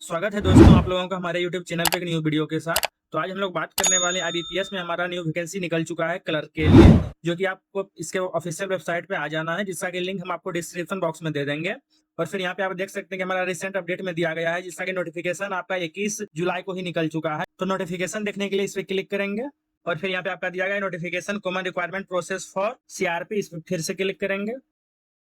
स्वागत है दोस्तों आप लोगों का हमारे YouTube चैनल पे एक न्यू वीडियो के साथ। तो आज हम लोग बात करने वाले हैं आईबीपीएस में हमारा न्यू वैकेंसी निकल चुका है क्लर्क के लिए, जो कि आपको इसके ऑफिशियल वेबसाइट पे आ जाना है, जिसका कि लिंक हम आपको डिस्क्रिप्शन बॉक्स में दे देंगे। और फिर यहाँ पे आप देख सकते हैं कि हमारा रिसेंट अपडेट में दिया गया है, जिसका कि नोटिफिकेशन आपका 21 जुलाई को ही निकल चुका है। तो नोटिफिकेशन देखने के लिए इस पे क्लिक करेंगे और फिर यहाँ पे आपका दिया गया है notification common requirement process for CRP, इस पे फिर से क्लिक करेंगे।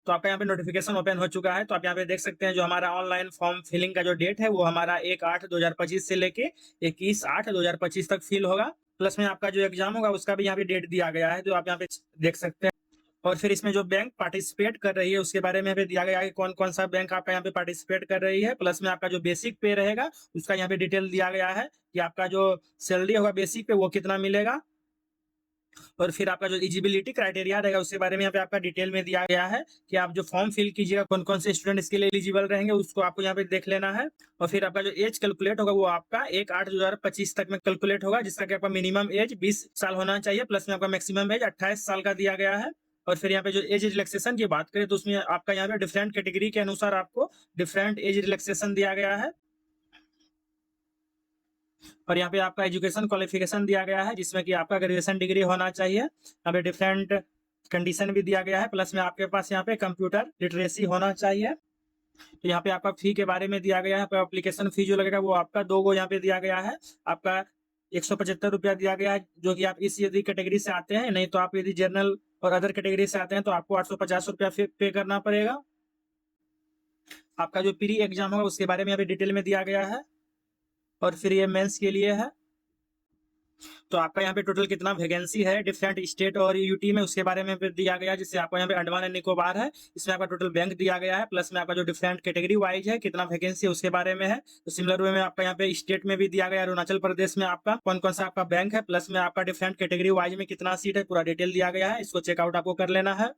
तो आपका यहाँ पे नोटिफिकेशन ओपन हो चुका है। तो आप यहाँ पे देख सकते हैं जो हमारा ऑनलाइन फॉर्म फिलिंग का जो डेट है वो हमारा 1/8/2025 से लेके 21/8/2025 तक फिल होगा। प्लस में आपका जो एग्जाम होगा उसका भी यहाँ पे डेट दिया गया है, जो आप यहाँ पे देख सकते हैं। और फिर इसमें जो बैंक पार्टिसिपेट कर रही है उसके बारे में यहाँ पे दिया गया है कि कौन कौन सा बैंक आपका यहाँ पे पार्टिसिपेट कर रही है। प्लस में आपका जो बेसिक पे रहेगा उसका यहाँ पे डिटेल दिया गया है कि आपका जो सैलरी होगा बेसिक पे वो कितना मिलेगा। और फिर आपका जो एलिजिबिलिटी क्राइटेरिया रहेगा उसके बारे में यहाँ पे आपका डिटेल में दिया गया है कि आप जो फॉर्म फिल कीजिएगा कौन कौन से स्टूडेंट इसके लिए एलिजिबल रहेंगे उसको आपको यहाँ पे देख लेना है। और फिर आपका जो एज कैलकुलेट होगा वो आपका 1/8/2025 तक में कैलकुलेट होगा, जिसका कि आपका मिनिमम एज 20 साल होना चाहिए, प्लस में आपका मैक्सिमम एज 28 साल का दिया गया है। और फिर यहाँ पे जो एज रिलैक्सेशन की बात करें तो उसमें आपका यहाँ पे डिफरेंट कैटेगरी के अनुसार आपको डिफरेंट एज रिलैक्सेशन दिया गया है। और यहाँ पे आपका एजुकेशन क्वालिफिकेशन दिया गया है, जिसमें कि आपका ग्रेजुएशन डिग्री होना चाहिए। यहाँ पे डिफरेंट कंडीशन भी दिया गया है, प्लस में आपके पास यहाँ पे कंप्यूटर लिटरेसी होना चाहिए। तो यहाँ पे आपका फी के बारे में दिया गया है, एप्लीकेशन फी जो लगेगा वो आपका 2 गो यहाँ पे दिया गया है। आपका 175 रुपया दिया गया है, जो कि आप इस यदि कैटेगरी से आते हैं, नहीं तो आप यदि जनरल और अदर कैटेगरी से आते हैं तो आपको 850 रुपया पे करना पड़ेगा। आपका जो प्री एग्जाम होगा उसके बारे में यहाँ पे डिटेल में दिया गया है। और फिर ये मेंस के लिए है। तो आपका यहाँ पे टोटल कितना वैकेंसी है डिफरेंट स्टेट और यूटी में उसके बारे में दिया गया है, जिससे आपको यहाँ पे अंडमान एंड निकोबार है, इसमें आपका टोटल बैंक दिया गया है, प्लस में आपका जो डिफरेंट कैटेगरी वाइज है कितना वैकेंसी है उसके बारे में है। तो सिमिलर वे में आपका यहाँ पे स्टेट में भी दिया गया है, अरुणाचल प्रदेश में आपका कौन कौन सा आपका बैंक है, प्लस में आपका डिफरेंट कैटेगरी वाइज में कितना सीट है, पूरा डिटेल दिया गया है, इसको चेकआउट आपको कर लेना है।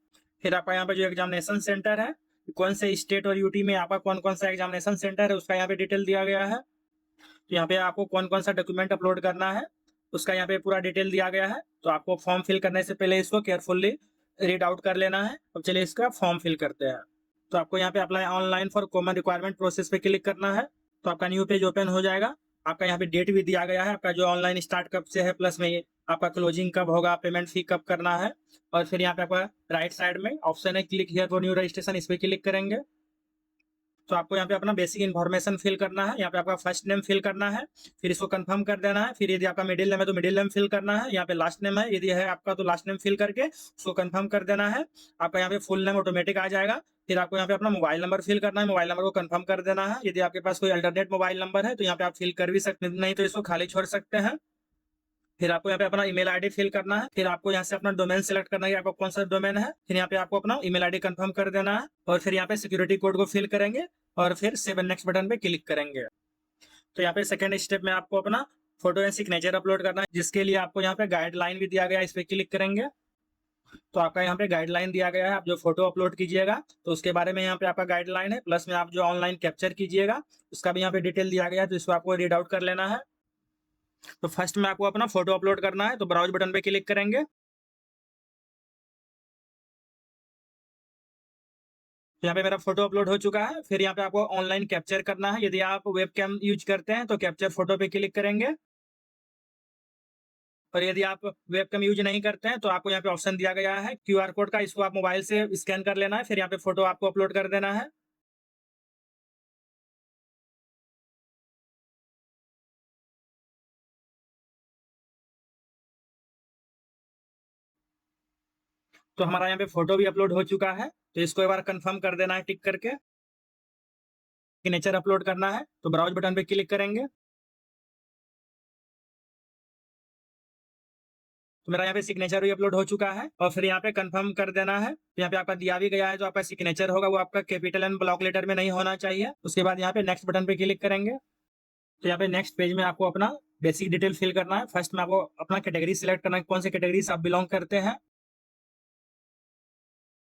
फिर आपका यहाँ पे जो एग्जामिनेशन सेंटर है, कौन से स्टेट और यूटी में आपका कौन कौन सा एग्जामिनेशन सेंटर है उसका यहाँ पे डिटेल दिया गया है। तो यहाँ पे आपको कौन कौन सा डॉक्यूमेंट अपलोड करना है उसका यहाँ पे पूरा डिटेल दिया गया है। तो आपको फॉर्म फिल करने से पहले इसको केयरफुली रीड आउट कर लेना है। अब चलिए इसका फॉर्म फिल करते हैं। तो आपको यहाँ पे apply online for common requirement process पे क्लिक करना है। तो आपका न्यू पेज ओपन हो जाएगा। आपका यहाँ पे डेट भी दिया गया है, आपका जो ऑनलाइन स्टार्ट कब से है, प्लस में आपका क्लोजिंग कब होगा, पेमेंट फी कब करना है। और फिर यहाँ पे आपका राइट साइड में ऑप्शन है click here for new registration, इस पे क्लिक करेंगे। तो आपको यहाँ पे अपना बेसिक इन्फॉर्मेशन फिल करना है। यहाँ पे आपका फर्स्ट नेम फिल करना है, फिर इसको कंफर्म कर देना है। फिर यदि आपका मिडिल नेम है तो मिडिल नेम फिल करना है। यहाँ पे लास्ट नेम है यदि है आपका तो लास्ट नेम फिल करके उसको कंफर्म कर देना है। आपका यहाँ पे फुल नेम ऑटोमेटिक आ जाएगा। फिर आपको यहाँ पे अपना मोबाइल नंबर फिल करना है, मोबाइल नंबर को कंफर्म कर देना है। यदि आपके पास कोई अल्टरनेट मोबाइल नंबर है तो यहाँ पे आप फिल कर भी सकते, नहीं तो इसको खाली छोड़ सकते हैं। फिर आपको यहाँ पे अपना ईमेल आईडी फिल करना है। फिर आपको यहाँ से अपना डोमेन सेलेक्ट करना है कि आपका कौन सा डोमेन है। फिर यहाँ पे आपको अपना ईमेल आईडी कंफर्म कर देना है और फिर यहाँ पे सिक्योरिटी कोड को फिल करेंगे और फिर सेव एंड नेक्स्ट बटन पे क्लिक करेंगे। तो यहाँ पे सेकंड स्टेप में आपको अपना फोटो एंड सिग्नेचर अपलोड करना है, जिसके लिए आपको यहाँ पे गाइडलाइन भी दिया गया है, इस पे क्लिक करेंगे। तो आपका यहाँ पे गाइडलाइन दिया गया है, आप जो फोटो अपलोड कीजिएगा तो उसके बारे में यहाँ पे आपका गाइडलाइन है, प्लस में आप जो ऑनलाइन कैप्चर कीजिएगा उसका भी यहाँ पे डिटेल दिया गया है, तो इसको आपको रीड आउट कर लेना है। तो फर्स्ट में आपको अपना फोटो अपलोड करना है, तो ब्राउज बटन पे क्लिक करेंगे। तो यहाँ पे मेरा फोटो अपलोड हो चुका है। फिर यहाँ पे आपको ऑनलाइन कैप्चर करना है। यदि आप वेब कैम यूज करते हैं तो कैप्चर फोटो पे क्लिक करेंगे। और यदि आप वेब कैम यूज नहीं करते हैं तो आपको यहाँ पे ऑप्शन दिया गया है क्यूआर कोड का, इसको आप मोबाइल से स्कैन कर लेना है। फिर यहाँ पे फोटो आपको अपलोड कर देना है। तो हमारा यहाँ पे फोटो भी अपलोड हो चुका है, तो इसको एक बार कंफर्म कर देना है टिक करके। सिग्नेचर अपलोड करना है, तो ब्राउज बटन पे क्लिक करेंगे। तो मेरा यहाँ पे सिग्नेचर भी अपलोड हो चुका है और फिर यहाँ पे कंफर्म कर देना है। तो यहाँ पे आपका दिया भी गया है, जो आपका सिग्नेचर होगा वो आपका कैपिटल एंड ब्लॉक लेटर में नहीं होना चाहिए। उसके बाद यहाँ पे नेक्स्ट बटन पे क्लिक करेंगे। तो यहाँ पे नेक्स्ट पेज में आपको अपना बेसिक डिटेल फिल करना है। फर्स्ट में आपको अपना कैटेगरी सिलेक्ट करना है, कौन से कैटेगरी से आप बिलोंग करते हैं।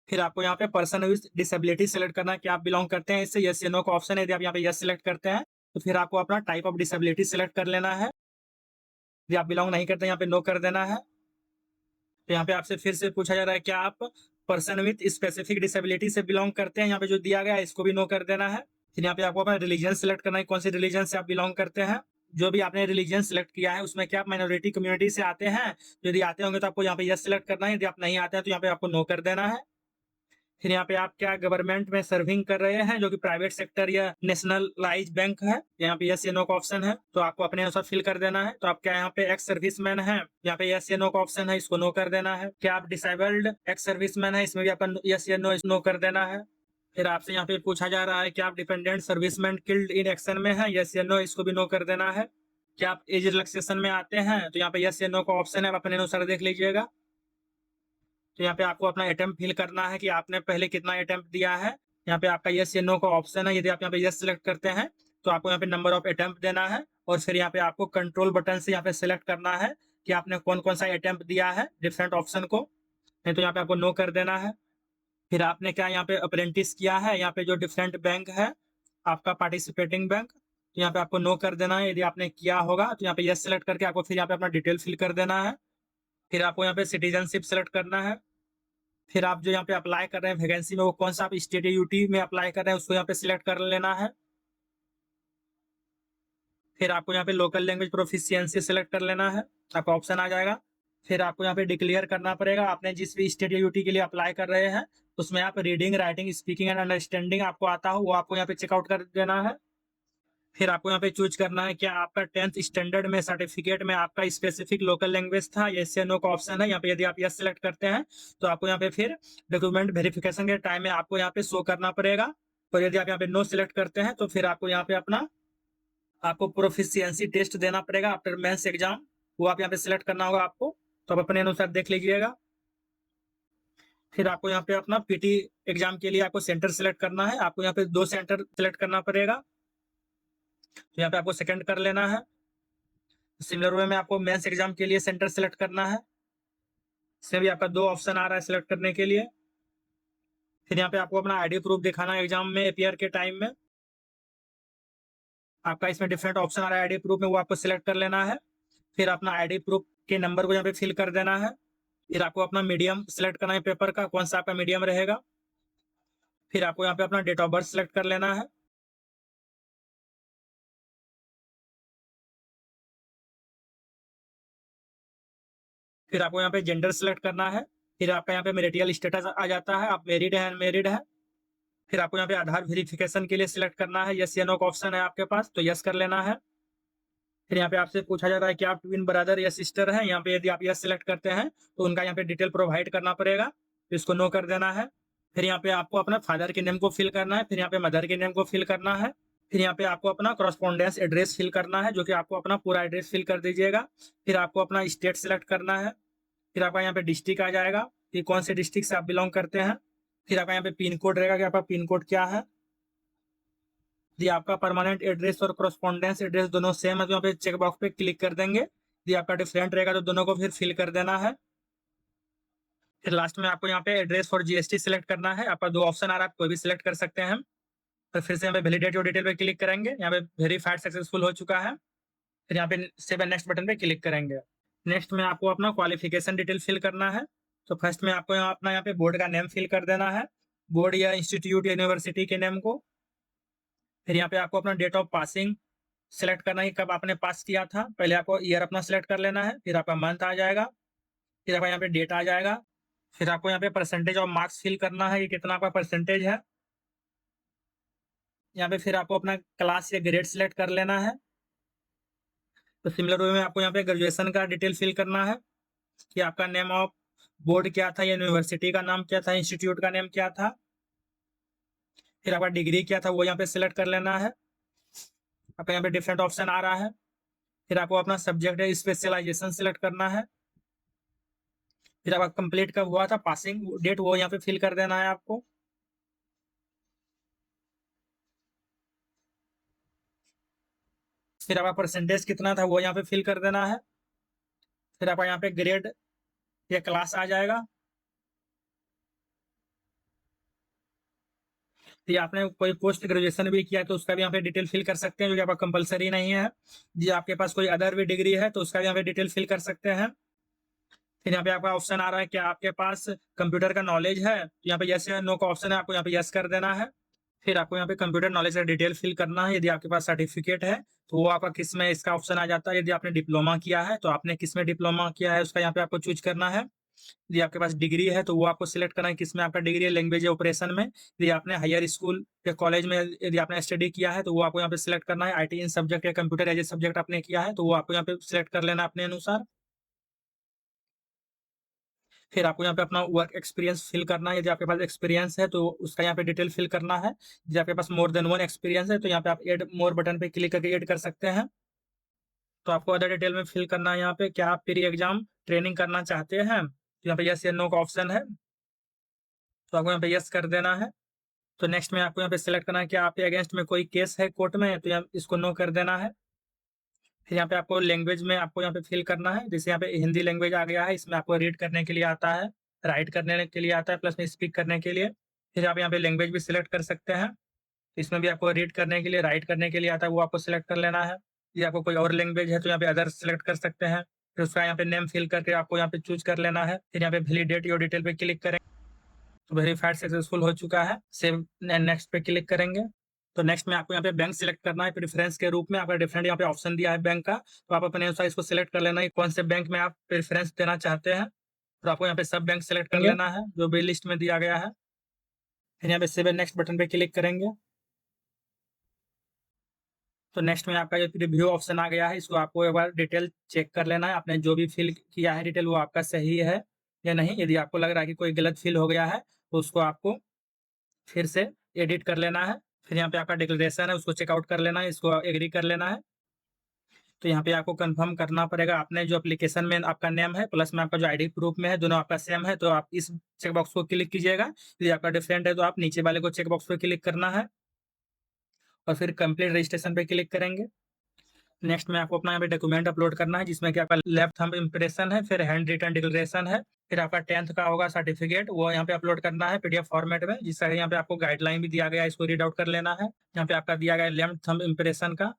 फिर आपको यहाँ पे पर्सन विद डिसेबिलिटी सिलेक्ट करना है कि आप बिलोंग करते हैं इससे, यस या नो का ऑप्शन है। यदि आप यहाँ पे यस सिलेक्ट करते हैं तो फिर आपको अपना टाइप ऑफ डिसेबिलिटी सिलेक्ट कर लेना है। यदि आप बिलोंग नहीं करते यहाँ पे नो कर देना है। तो यहाँ पे आपसे फिर से पूछा जा रहा है क्या आप पर्सन विद स्पेसिफिक डिसेबिलिटी से बिलोंग करते हैं, यहाँ पे जो दिया गया है इसको भी नो कर देना है। फिर यहाँ पे आपको अपना रिलीजन सिलेक्ट करना है, कौन से रिलीजन से आप बिलोंग करते हैं। जो भी आपने रिलीजन सिलेक्ट किया है उसमें क्या आप माइनॉरिटी कम्युनिटी से आते हैं, यदि आते होंगे तो आपको यहाँ पे यस सिलेक्ट करना है, यदि आप नहीं आते हैं तो यहाँ पे आपको नो कर देना है। फिर यहाँ पे आप क्या गवर्नमेंट में सर्विंग कर रहे हैं, जो कि प्राइवेट सेक्टर या नेशनलाइज बैंक है, यहाँ पे यस या नो का ऑप्शन है, तो आपको अपने अनुसार फिल कर देना है। तो आप क्या यहाँ पे एक्स सर्विसमैन है, यहाँ पे यस या नो का ऑप्शन है, इसको नो कर देना है। क्या आप डिसेबल्ड एक्स सर्विसमैन है, इसमें भी आपका यस या नो कर देना है। फिर आपसे यहाँ पे पूछा जा रहा है कि आप dependent serviceman killed in action में है, यस या नो, इसको भी नो कर देना है। क्या आप एज रिलैक्सेशन में आते हैं, तो यहाँ पे यस या नो का ऑप्शन है, आप अपने अनुसार देख लीजिएगा। तो यहाँ पे आपको अपना अटेम्प्ट फिल करना है कि आपने पहले कितना अटेम्प्ट दिया है। यहाँ पे आपका यस या नो का ऑप्शन है, यदि आप यहाँ पे यस सिलेक्ट करते हैं तो आपको यहाँ पे नंबर ऑफ अटेम्प्ट देना है, और फिर यहाँ पे आपको कंट्रोल बटन से यहाँ पे सिलेक्ट करना है कि आपने कौन कौन सा अटेम्प्ट दिया है डिफरेंट ऑप्शन को, नहीं तो यहाँ पे आपको नो कर देना है। फिर आपने क्या यहाँ पे अप्रेंटिस किया है, यहाँ पे जो डिफरेंट बैंक है आपका पार्टिसिपेटिंग बैंक, तो यहाँ पे आपको नो कर देना है। यदि आपने किया होगा तो यहाँ पे यस सिलेक्ट करके आपको फिर यहाँ पे अपना डिटेल फिल कर देना है। फिर आपको यहाँ पे सिटीजनशिप सेलेक्ट करना है। फिर आप जो यहाँ पे अप्लाई कर रहे हैं वैकेंसी में, वो कौन सा आप स्टेट या यूटी में अप्लाई कर रहे हैं उसको यहाँ पे सिलेक्ट कर लेना है। फिर आपको यहाँ पे लोकल लैंग्वेज प्रोफिशिएंसी सेलेक्ट कर लेना है, आपका ऑप्शन आ जाएगा। फिर आपको यहाँ पे डिक्लेयर करना पड़ेगा आपने जिस भी स्टेट या यूटी के लिए अप्लाई कर रहे हैं उसमें आप reading, writing, speaking and understanding आपको आता हो, वो आपको यहाँ पे चेकआउट कर देना है। फिर आपको यहाँ पे चूज करना है क्या आपका 10th स्टैंडर्ड में सर्टिफिकेट में आपका स्पेसिफिक लोकल लैंग्वेज था, यस या नो का ऑप्शन है। यहाँ पे यदि आप यस सेलेक्ट करते हैं तो आपको यहाँ पे फिर डॉक्यूमेंट वेरिफिकेशन के टाइम में आपको यहाँ पे शो करना पड़ेगा, और यदि आप यहाँ पे नो सिलेक्ट करते हैं तो फिर आपको यहाँ पे अपना आपको प्रोफिशिएंसी टेस्ट देना पड़ेगा आफ्टर मेंस एग्जाम, वो आप यहाँ पे सिलेक्ट करना होगा आपको, तो आप अपने अनुसार देख लीजिएगा। फिर आपको यहाँ पे अपना पीटी एग्जाम के लिए आपको सेंटर सिलेक्ट करना है, आपको यहाँ पे 2 सेंटर सिलेक्ट करना पड़ेगा, तो यहाँ पे आपको सेकंड कर लेना है। सिमिलर वे में आपको मेंस एग्जाम के लिए सेंटर सेलेक्ट करना है, इसमें भी आपका 2 ऑप्शन आ रहा है सिलेक्ट करने के लिए। फिर यहाँ पे आपको अपना आईडी प्रूफ दिखाना है एग्जाम में अपीयर के टाइम में, आपका इसमें डिफरेंट ऑप्शन आ रहा है आईडी प्रूफ में, वो आपको सिलेक्ट कर लेना है। फिर अपना आईडी प्रूफ के नंबर को यहाँ पे फिल कर देना है। फिर आपको अपना मीडियम सिलेक्ट करना है, पेपर का कौन सा आपका मीडियम रहेगा। फिर आपको यहाँ पे अपना डेट ऑफ बर्थ सिलेक्ट कर लेना है। फिर आपको यहाँ पे जेंडर सिलेक्ट करना है। फिर आपका यहाँ पे मैरिटल स्टेटस आ जाता है, आप मैरिड है अनमैरिड है। फिर आपको यहाँ पे आधार वेरिफिकेशन के लिए सिलेक्ट करना है, यस या नो का ऑप्शन है आपके पास, तो यस कर लेना है। फिर यहाँ पे आपसे पूछा जा रहा है कि आप ट्विन ब्रदर या सिस्टर है, यहाँ पे यदि आप यस सिलेक्ट करते हैं तो उनका यहाँ पे डिटेल प्रोवाइड करना पड़ेगा, तो इसको नो कर देना है। फिर यहाँ पे आपको अपना फादर के नेम को फिल करना है, फिर यहाँ पे मदर के नेम को फिल करना है। फिर यहाँ पे आपको अपना करस्पॉन्डेंस एड्रेस फिल करना है, जो कि आपको अपना पूरा एड्रेस फिल कर दीजिएगा। फिर आपको अपना स्टेट सिलेक्ट करना है। फिर आपका यहाँ पे डिस्ट्रिक्ट आ जाएगा कि कौन से डिस्ट्रिक्ट से आप बिलोंग करते हैं। फिर आपका यहाँ पे पिन कोड रहेगा कि आपका पिन कोड क्या है। यदि आपका परमानेंट एड्रेस और करस्पॉन्डेंस एड्रेस दोनों सेम है तो यहाँ पे चेक बॉक्स पे क्लिक कर देंगे, यदि आपका डिफरेंट रहेगा तो दोनों को फिर फिल कर देना है। फिर लास्ट में आपको यहाँ पे एड्रेस फॉर जीएसटी सिलेक्ट करना है, आपका 2 ऑप्शन आ रहा है, आप कोई भी सिलेक्ट कर सकते हैं। तो फिर से यहाँ पे वैलिडेट योर डिटेल पे क्लिक करेंगे, यहाँ पे वेरीफाइड सक्सेसफुल हो चुका है। फिर यहाँ पे सेव एंड नेक्स्ट बटन पे क्लिक करेंगे। नेक्स्ट में आपको अपना क्वालिफिकेशन डिटेल फिल करना है। तो फर्स्ट में आपको अपना यहाँ पे बोर्ड का नेम फिल कर देना है, बोर्ड या इंस्टीट्यूट या यूनिवर्सिटी के नेम को। फिर यहाँ पे आपको अपना डेट ऑफ पासिंग सिलेक्ट करना है, कब आपने पास किया था। पहले आपको ईयर अपना सिलेक्ट कर लेना है, फिर आपका मंथ आ जाएगा, फिर आपका यहाँ पे डेट आ जाएगा। फिर आपको यहाँ पे परसेंटेज ऑफ मार्क्स फिल करना है, ये कितना आपका परसेंटेज है। यहाँ पे फिर आपको अपना क्लास या ग्रेड सिलेक्ट कर लेना है। तो सिमिलर वे में आपको यहाँ पे ग्रेजुएशन का डिटेल फिल करना है कि आपका नेम ऑफ बोर्ड क्या था, या यूनिवर्सिटी का नाम क्या था, इंस्टीट्यूट का नेम क्या था। फिर आपका डिग्री क्या था वो यहाँ पे सिलेक्ट कर लेना है, आपका यहाँ पे डिफरेंट ऑप्शन आ रहा है। फिर आपको अपना सब्जेक्ट या स्पेशलाइजेशन सिलेक्ट करना है। फिर आपका कंप्लीट कब हुआ था, पासिंग डेट, वो यहाँ पे फिल कर देना है आपको। फिर आपका परसेंटेज कितना था वो यहाँ पे फिल कर देना है। फिर आपका यहाँ पे ग्रेड या क्लास आ जाएगा। फिर आपने कोई पोस्ट ग्रेजुएशन भी किया तो उसका भी यहाँ पे डिटेल फिल कर सकते हैं, जो कि आपका कंपलसरी नहीं है। जी आपके पास कोई अदर भी डिग्री है तो उसका भी यहाँ पे डिटेल फिल कर सकते हैं। फिर यहाँ पे आपका ऑप्शन आ रहा है कि आपके पास कंप्यूटर का नॉलेज है, यहाँ पे यस या नो का ऑप्शन है, आपको यहाँ पे यस कर देना है। फिर आपको यहाँ पे कंप्यूटर नॉलेज का डिटेल फिल करना है। यदि आपके पास सर्टिफिकेट है तो वो आपका किस में इसका ऑप्शन आ जाता है। यदि आपने डिप्लोमा किया है तो आपने किस में डिप्लोमा किया है उसका यहाँ पे आपको चूज करना है। यदि आपके पास डिग्री है तो वो आपको सिलेक्ट करना है किस में आपका डिग्री है, लैंग्वेज या ऑपरेशन में। यदि आपने हायर स्कूल या कॉलेज में यदि आपने स्टडी किया है तो वो आपको यहाँ पे सिलेक्ट करना है। आईटी इन सब्जेक्ट या कंप्यूटर एज ए सब्जेक्ट आपने किया है तो वो आपको यहाँ पे सिलेक्ट कर लेना अपने अनुसार। फिर आपको यहाँ पे अपना वर्क एक्सपीरियंस फिल करना है। यदि आपके पास एक्सपीरियंस है तो उसका यहाँ पे डिटेल फिल करना है। यदि आपके पास मोर देन वन एक्सपीरियंस है तो यहाँ पे आप ऐड मोर बटन पे क्लिक करके ऐड कर सकते हैं। तो आपको अदर डिटेल में फिल करना है यहाँ पे क्या आप प्री एग्जाम ट्रेनिंग करना चाहते हैं, तो यहाँ पे यस या नो का ऑप्शन है, तो आपको यहाँ पे यस कर देना है। तो नेक्स्ट में आपको यहाँ पे सिलेक्ट करना है कि आपके अगेंस्ट में कोई केस है कोर्ट में, तो यहाँ इसको नो कर देना है। फिर यहाँ पे आपको लैंग्वेज में आपको यहाँ पे फिल करना है। जैसे यहाँ पे हिंदी लैंग्वेज आ गया है, इसमें आपको रीड करने के लिए आता है, राइट करने के लिए आता है, प्लस में स्पीक करने के लिए। फिर आप यहाँ पे लैंग्वेज भी सिलेक्ट कर सकते हैं। इसमें भी आपको रीड करने के लिए, राइट करने के लिए आता है, वो आपको सिलेक्ट कर लेना है। या आपको कोई और लैंग्वेज है तो यहाँ पे अदर सिलेक्ट कर सकते हैं। फिर उसका यहाँ पे नेम फिल करके आपको यहाँ पे चूज कर लेना है। फिर यहाँ पे वैलिडेट योर डिटेल पे क्लिक करें तो वेरीफाइड सक्सेसफुल हो चुका है। सेव नेक्स्ट पे क्लिक करेंगे तो नेक्स्ट में आपको यहाँ पे बैंक सिलेक्ट करना है प्रेफरेंस के रूप में। आपका डिफरेंट यहाँ पे ऑप्शन दिया है बैंक का, तो आप अपने अनुसार इसको सिलेक्ट कर लेना है कौन से बैंक में आप प्रेफरेंस देना चाहते हैं। तो आपको यहाँ पे सब बैंक सिलेक्ट कर लेना है जो भी लिस्ट में दिया गया है। फिर यहाँ पे सेव नेक्स्ट बटन पे क्लिक करेंगे तो नेक्स्ट में आपका ये रिव्यू ऑप्शन आ गया है। इसको आपको एक बार डिटेल चेक कर लेना है, आपने जो भी फिल किया है डिटेल वो आपका सही है या नहीं। यदि आपको लग रहा है कि कोई गलत फिल हो गया है तो उसको आपको फिर से एडिट कर लेना है। फिर यहाँ पे आपका डिक्लेरेशन है उसको चेकआउट कर लेना है, इसको एग्री कर लेना है। तो यहाँ पे आपको कंफर्म करना पड़ेगा आपने जो एप्लीकेशन में आपका नेम है प्लस में आपका जो आईडी प्रूफ में है दोनों आपका सेम है, तो आप इस चेकबॉक्स को क्लिक कीजिएगा। यदि आपका डिफरेंट है तो आप नीचे वाले को चेकबॉक्स पे क्लिक करना है और फिर कंप्लीट रजिस्ट्रेशन पे क्लिक करेंगे। नेक्स्ट में आपको अपना यहाँ पे डॉक्यूमेंट अपलोड करना है जिसमें कि आपका लेफ्ट थंब इम्प्रेशन है, फिर हैंड रिटन डिक्लेरेशन है, फिर आपका 10th का होगा सर्टिफिकेट वो यहाँ पे अपलोड करना है पीडीएफ फॉर्मेट में, जिसका यहाँ पे आपको गाइडलाइन भी दिया गया है, इसको रीड आउट कर लेना है। यहाँ पे आपका दिया गया है लेफ्ट थंब इम्प्रेशन का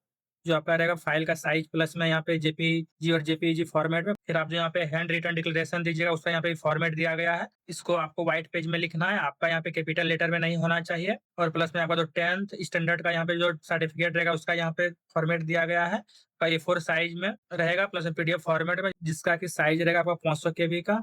जो आपका रहेगा फाइल का साइज प्लस में यहाँ पे जेपीजी और जेपीजी फॉर्मेट में। फिर आप जो यहाँ पे हैंड रिटन डिक्लेरेशन दीजिएगा उसका यहाँ पे फॉर्मेट दिया गया है, इसको आपको व्हाइट पेज में लिखना है, आपका यहाँ पे कैपिटल लेटर में नहीं होना चाहिए। और प्लस में आपका जो 10th स्टैंडर्ड का यहाँ पे जो सर्टिफिकेट रहेगा उसका यहाँ पे फॉर्मेट दिया गया है, A4 साइज में रहेगा प्लस पीडीएफ फॉर्मेट में, जिसका कि साइज रहेगा आपका 500 KB का।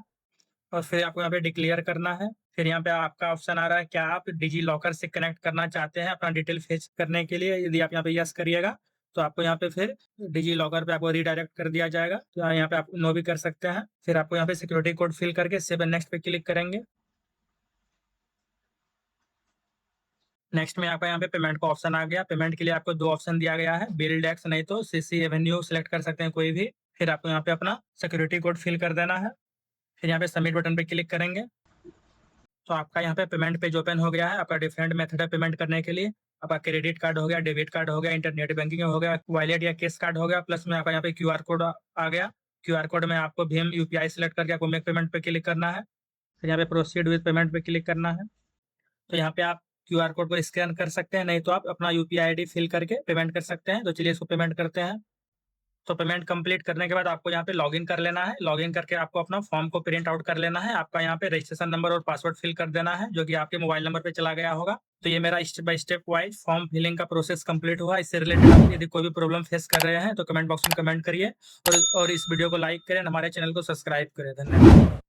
और फिर आपको यहाँ पे डिक्लेयर करना है। फिर यहाँ पे आपका ऑप्शन आ रहा है क्या आप डिजी लॉकर से कनेक्ट करना चाहते हैं अपना डिटेल फेच करने के लिए। यदि आप यहाँ पे यस करिएगा तो आपको यहाँ पे फिर डिजी लॉकर पे आपको रीडायरेक्ट कर दिया जाएगा, तो यहाँ पे आप नो भी कर सकते हैं। फिर आपको यहाँ पे सिक्योरिटी कोड फिल करके सेव एंड नेक्स्ट पे क्लिक करेंगे। नेक्स्ट में आपका यहाँ पे पेमेंट का ऑप्शन आ गया। पेमेंट के लिए आपको दो ऑप्शन दिया गया है, बिल डेक्स नहीं तो सीसी एवेन्यू सिलेक्ट कर सकते हैं कोई भी। फिर आपको यहाँ पे अपना सिक्योरिटी कोड फिल कर देना है। फिर यहाँ पे सबमिट बटन पे क्लिक करेंगे तो आपका यहाँ पे पेमेंट पेज ओपन हो गया है। आपका डिफरेंट मेथड है पेमेंट करने के लिए, आपका क्रेडिट कार्ड हो गया, डेबिट कार्ड हो गया, इंटरनेट बैंकिंग हो गया, वॉलेट या कैश कार्ड हो गया, प्लस में आपका यहाँ पे क्यूआर कोड आ गया। क्यूआर कोड में आपको भीम यूपीआई सिलेक्ट करके आपको मेक पेमेंट पे क्लिक करना है। फिर यहाँ पे प्रोसीड विद पेमेंट पे क्लिक करना है। तो यहाँ पे आप क्यूआर कोड को स्कैन कर सकते हैं, नहीं तो आप अपना यूपीआई आईडी फिल करके पेमेंट कर सकते हैं। तो चलिए इसको पेमेंट करते हैं। तो पेमेंट कंप्लीट करने के बाद आपको यहाँ पे लॉगिन कर लेना है। लॉगिन करके आपको अपना फॉर्म को प्रिंट आउट कर लेना है। आपका यहाँ पे रजिस्ट्रेशन नंबर और पासवर्ड फिल कर देना है जो कि आपके मोबाइल नंबर पे चला गया होगा। तो ये मेरा step by step wise form filling का प्रोसेस कंप्लीट हुआ। इससे रिलेटेड आप यदि कोई भी प्रॉब्लम फेस कर रहे हैं तो कमेंट बॉक्स में कमेंट करिए और इस वीडियो को लाइक करें, हमारे चैनल को सब्सक्राइब करें। धन्यवाद।